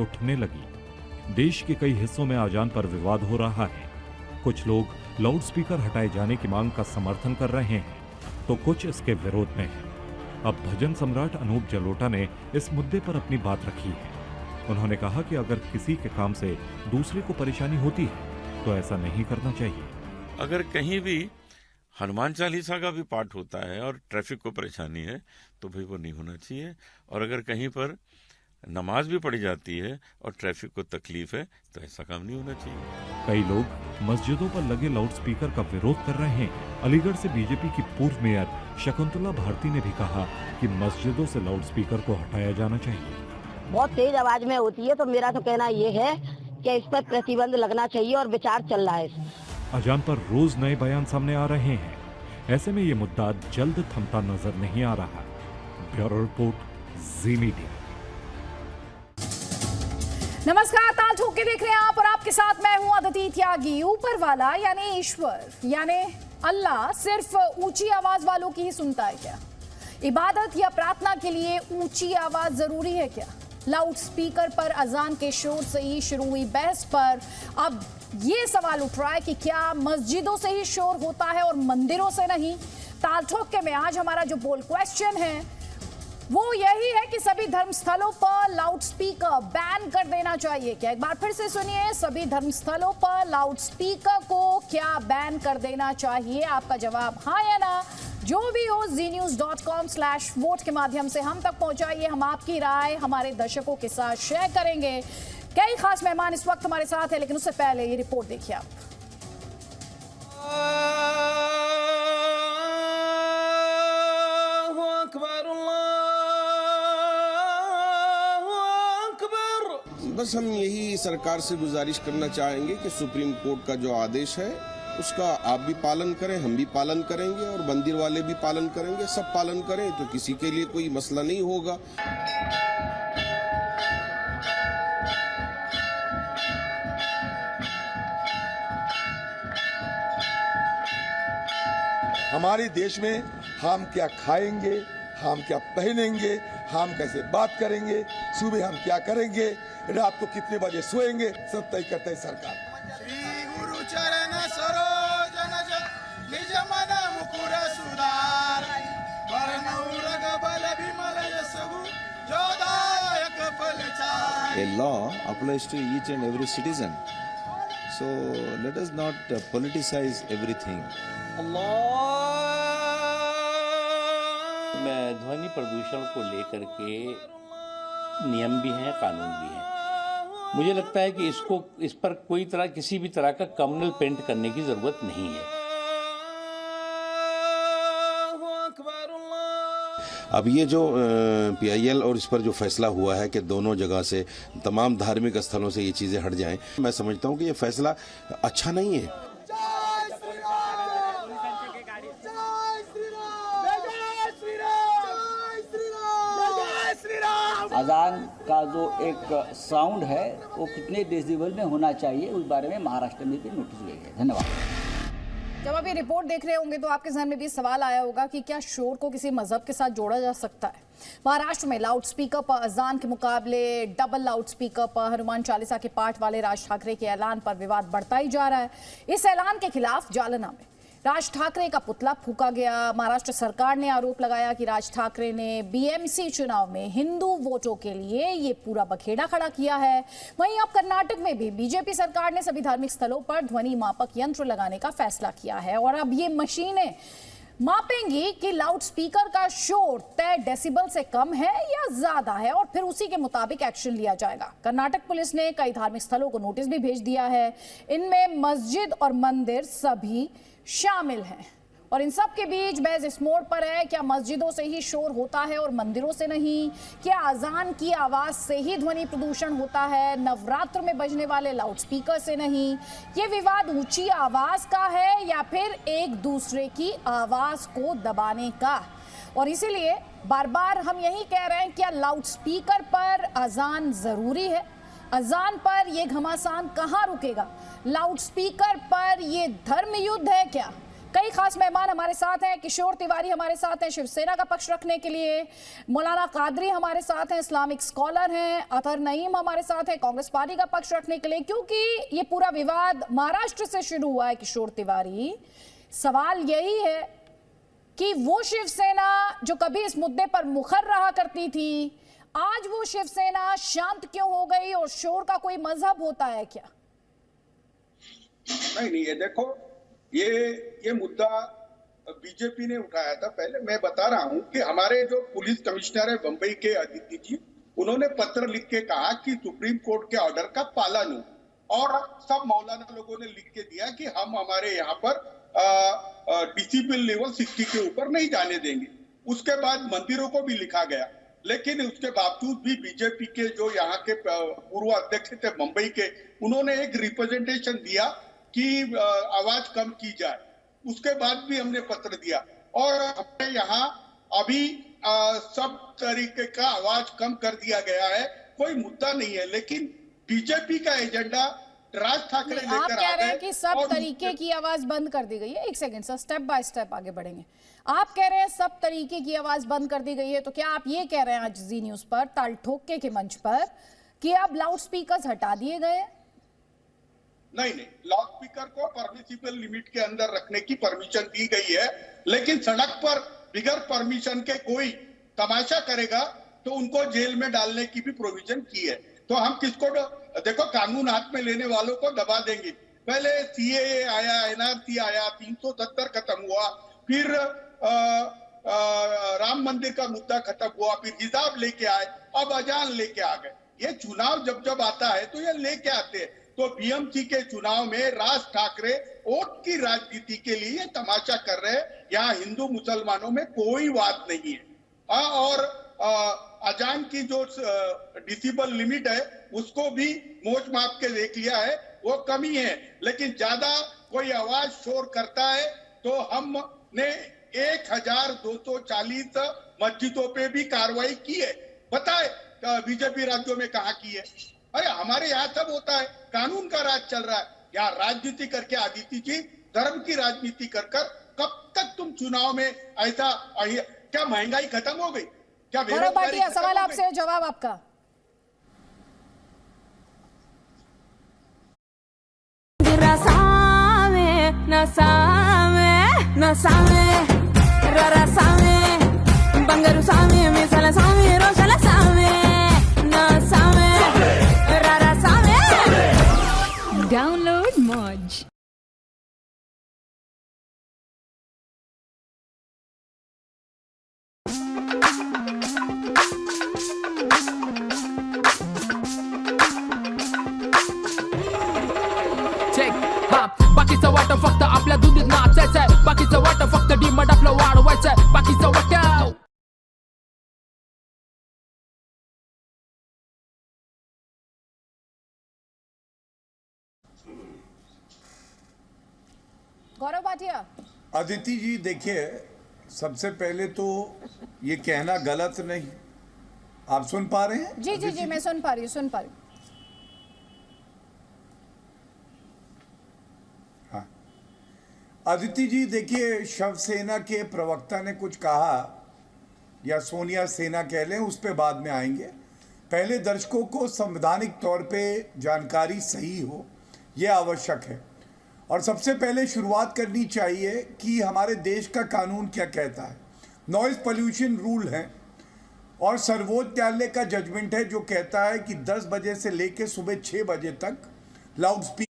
उठने लगी। देश के कई हिस्सों में अजान पर विवाद हो रहा है। कुछ लोग लाउडस्पीकर हटाए जाने की मांग का समर्थन कर रहे हैं तो कुछ इसके विरोध में हैं। अब भजन सम्राट अनूप जलोटा ने इस मुद्दे पर अपनी बात रखी है। उन्होंने कहा कि अगर किसी के काम से दूसरे को परेशानी होती है तो ऐसा नहीं करना चाहिए। अगर कहीं भी हनुमान चालीसा का भी पाठ होता है और ट्रैफिक को परेशानी है तो भाई वो नहीं होना चाहिए। और अगर कहीं पर नमाज भी पढ़ी जाती है और ट्रैफिक को तकलीफ है तो ऐसा काम नहीं होना चाहिए। कई लोग मस्जिदों पर लगे लाउडस्पीकर का विरोध कर रहे हैं। अलीगढ़ से बीजेपी की पूर्व मेयर शकुंतला भारती ने भी कहा कि मस्जिदों से लाउडस्पीकर को हटाया जाना चाहिए। बहुत तेज आवाज में होती है तो मेरा तो कहना ये है कि इस पर प्रतिबंध लगना चाहिए और विचार चल रहा है। अजान पर रोज नए बयान सामने आ रहे हैं। ऐसे में ये मुद्दा जल्द थमता नजर नहीं आ रहा। ब्यूरो रिपोर्ट, जी मीडिया। नमस्कार, ताल ठोक के देख रहे हैं आप और आपके साथ मैं हूं अदिति त्यागी। ऊपर वाला यानी ईश्वर यानी अल्लाह सिर्फ ऊंची आवाज वालों की ही सुनता है क्या? इबादत या प्रार्थना के लिए ऊंची आवाज जरूरी है क्या? लाउड स्पीकर पर अजान के शोर से ही शुरू हुई बहस पर अब ये सवाल उठ रहा है कि क्या मस्जिदों से ही शोर होता है और मंदिरों से नहीं? ताल ठोक में आज हमारा जो बोल क्वेश्चन है वो यही है कि सभी धर्मस्थलों पर लाउड स्पीकर बैन कर देना चाहिए क्या? एक बार फिर से सुनिए, सभी धर्मस्थलों पर लाउड स्पीकर को क्या बैन कर देना चाहिए? आपका जवाब हाँ या ना जो भी हो znews.com/vote के माध्यम से हम तक पहुंचाइए। हम आपकी राय हमारे दर्शकों के साथ शेयर करेंगे। कई खास मेहमान इस वक्त हमारे साथ है, लेकिन उससे पहले ये रिपोर्ट देखिए आप। बस हम यही सरकार से गुजारिश करना चाहेंगे कि सुप्रीम कोर्ट का जो आदेश है उसका आप भी पालन करें, हम भी पालन करेंगे और मंदिर वाले भी पालन करेंगे। सब पालन करें तो किसी के लिए कोई मसला नहीं होगा। हमारे देश में हम क्या खाएंगे, हम क्या पहनेंगे, हम कैसे बात करेंगे, सुबह हम क्या करेंगे, रात को कितने बजे सोएंगे, सब तय करता है सरकार। श्री गुरु चरण सरोज निज मन मुकुर सुधार बरनउरग बल विमल यसगु जोदायक फलचार। A law applies to each and every citizen. So let us not politicize everything. में ध्वनि प्रदूषण को लेकर के नियम भी हैं, कानून भी हैं। मुझे लगता है कि इस पर कोई तरह किसी भी तरह का कम्युनल पेंट करने की जरूरत नहीं है। अब ये जो PIL और इस पर जो फैसला हुआ है कि दोनों जगह से तमाम धार्मिक स्थलों से ये चीज़ें हट जाएं, मैं समझता हूँ कि ये फैसला अच्छा नहीं है। अजान का जो एक साउंड है वो कितने डेसिबल में होना चाहिए उस बारे में महाराष्ट्र में भी नोटिस गई है। धन्यवाद। जब आप ये रिपोर्ट देख रहे होंगे तो आपके ज़हन में भी सवाल आया होगा कि क्या शोर को किसी मजहब के साथ जोड़ा जा सकता है? महाराष्ट्र में लाउड स्पीकर पर अजान के मुकाबले डबल लाउड स्पीकर पर हनुमान चालीसा के पाठ वाले राज ठाकरे के ऐलान पर विवाद बढ़ता ही जा रहा है। इस ऐलान के खिलाफ जालना में राज ठाकरे का पुतला फूका गया। महाराष्ट्र सरकार ने आरोप लगाया कि राज ठाकरे ने BMC चुनाव में हिंदू वोटों के लिए ये पूरा बखेड़ा खड़ा किया है। वहीं अब कर्नाटक में भी बीजेपी सरकार ने सभी धार्मिक स्थलों पर ध्वनि मापक यंत्र लगाने का फैसला किया है और अब ये मशीनें मापेंगी कि लाउड स्पीकर का शोर तय डेसिबल से कम है या ज्यादा है और फिर उसी के मुताबिक एक्शन लिया जाएगा। कर्नाटक पुलिस ने कई धार्मिक स्थलों को नोटिस भी भेज दिया है। इनमें मस्जिद और मंदिर सभी शामिल हैं और इन सब के बीच बहस इस मोड़ पर है, क्या मस्जिदों से ही शोर होता है और मंदिरों से नहीं? क्या अजान की आवाज से ही ध्वनि प्रदूषण होता है, नवरात्र में बजने वाले लाउड स्पीकर से नहीं? ये विवाद ऊंची आवाज का है या फिर एक दूसरे की आवाज को दबाने का? और इसीलिए बार बार हम यही कह रहे हैं, क्या लाउड स्पीकर पर अजान जरूरी है? अजान पर ये घमासान कहाँ रुकेगा? लाउड स्पीकर पर ये धर्म युद्ध है क्या? कई खास मेहमान हमारे साथ हैं। किशोर तिवारी हमारे साथ हैं शिवसेना का पक्ष रखने के लिए, मौलाना कादरी हमारे साथ हैं, इस्लामिक स्कॉलर हैं, अतहर नईम हमारे साथ हैं कांग्रेस पार्टी का पक्ष रखने के लिए। क्योंकि ये पूरा विवाद महाराष्ट्र से शुरू हुआ है किशोर तिवारी, सवाल यही है कि वो शिवसेना जो कभी इस मुद्दे पर मुखर रहा करती थी, आज वो शिवसेना शांत क्यों हो गई और शोर का कोई मजहब होता है क्या? नहीं, ये देखो, ये मुद्दा बीजेपी ने उठाया था। पहले मैं बता रहा हूं कि हमारे जो पुलिस कमिश्नर है बंबई के अदिति जी, उन्होंने पत्र लिख के कहा कि सुप्रीम कोर्ट के ऑर्डर का पालन हो, और सब मौलाना लोगों ने लिख के दिया कि हम हमारे यहाँ पर डिसिप्लिन लेवल 60 के ऊपर नहीं जाने देंगे। उसके बाद मंदिरों को भी लिखा गया, लेकिन उसके बावजूद भी बीजेपी के जो यहाँ के पूर्व अध्यक्ष थे मुंबई के, उन्होंने एक रिप्रेजेंटेशन दिया कि आवाज कम की जाए। उसके बाद भी हमने पत्र दिया, और हमने यहाँ अभी सब तरीके का आवाज कम कर दिया गया है। कोई मुद्दा नहीं है, लेकिन बीजेपी का एजेंडा राज ठाकरे लेकर आप कह रहे हैं कि सब और तरीके की आवाज बंद कर दी गई है। एक second sir, step by step आगे बढ़ेंगे। आप कह रहे हैं सब तरीके की आवाज बंद कर दी गई है, तो क्या आप ये कह रहे हैं आज जी न्यूज पर ताल ठोके के मंच पर कि अब लाउड स्पीकर्स हटा दिए गए? नहीं, लाउड स्पीकर को परमिसिबल लिमिट के अंदर रखने की परमिशन दी गई है, लेकिन सड़क पर बिगर परमिशन के कोई तमाशा करेगा तो उनको जेल में डालने की भी प्रोविजन की है। तो हम किसको, देखो, कानून हाथ में लेने वालों को दबा देंगे। पहले सीएए आया, एनआरसी आया, 370 खत्म हुआ, फिर राम मंदिर का मुद्दा खत्म हुआ, फिर हिजाब लेके आए, अब अजान लेके आ गए। ये चुनाव जब आता है तो ये लेके आते हैं। तो बीएमसी के चुनाव में राज ठाकरे वोट की राजनीति के लिए ये तमाशा कर रहे हैं। यहाँ हिंदू मुसलमानों में कोई बात नहीं है। और अजान की जो डिसिबल लिमिट है उसको भी मोच माप के देख लिया है, वो कमी है। लेकिन ज्यादा कोई आवाज शोर करता है तो हमने 1240 मस्जिदों पे भी कार्रवाई की है। बताए बीजेपी राज्यों में कहाँ की है? अरे हमारे यहाँ सब होता है, कानून का राज चल रहा है। यहाँ राजनीति करके आदित्य जी, धर्म की राजनीति कर कब तक तुम चुनाव में ऐसा? क्या महंगाई खत्म हो गई? क्या बेरोजगारी खत्म सवाल हो आपसे, जवाब आपका। బంగారు సామి మీసాల సామి రోషాల సామి నా సామి రారా సామి డౌన్లోడ్ మోజ్ बाकीचं वाटं फक्त आपल्या धुंदीत नाचायचंय, बाकीचं वाटं फक्त डिमांड आपलं वाढवायचंय, बाकीचं वाटं गौरव भाटिया। अदिति जी, देखिए, सबसे पहले तो ये कहना गलत नहीं। आप सुन पा रहे हैं? जी जी जी, मैं सुन पा रही हूँ। हाँ, अदिति जी, देखिए, शिवसेना के प्रवक्ता ने कुछ कहा, या सोनिया सेना कह लें, उस पर बाद में आएंगे। पहले दर्शकों को संवैधानिक तौर पे जानकारी सही हो, यह आवश्यक है। और सबसे पहले शुरुआत करनी चाहिए कि हमारे देश का कानून क्या कहता है। नॉइज पोल्यूशन रूल है, और सर्वोच्च न्यायालय का जजमेंट है जो कहता है कि 10 बजे से लेकर सुबह 6 बजे तक लाउड स्पीकर